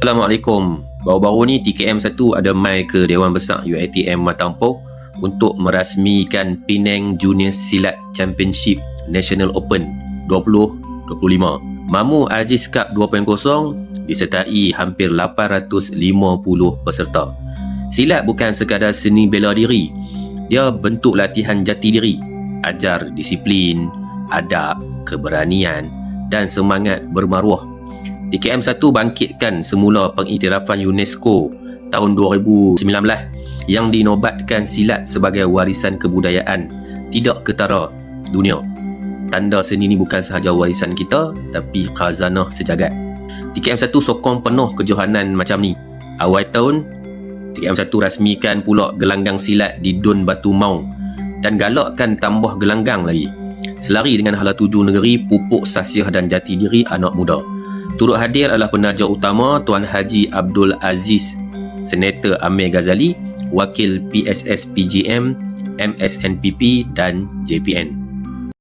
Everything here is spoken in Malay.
Assalamualaikum. Baru-baru ni TKM1 ada mai ke Dewan Besar UiTM Matampok untuk merasmikan Penang Junior Silat Championship National Open 2025. Mamu Aziz Cup 2.0 disertai hampir 850 peserta. Silat bukan sekadar seni bela diri. Dia bentuk latihan jati diri, ajar disiplin, adab, keberanian dan semangat bermaruah. TKM1 bangkitkan semula pengiktirafan UNESCO tahun 2019 yang dinobatkan silat sebagai warisan kebudayaan tidak ketara dunia. Tanda seni ni bukan sahaja warisan kita, tapi khazanah sejagat. TKM1 sokong penuh kejohanan macam ni. Awal tahun, TKM1 rasmikan pula gelanggang silat di Dun Batu Maung dan galakkan tambah gelanggang lagi. Selari dengan hala tuju negeri, pupuk sasiah dan jati diri anak muda. Turut hadir adalah penaja utama Tuan Haji Abdul Aziz, Senator Amir Ghazali, Wakil PSS PGM, MSNPP dan JPN.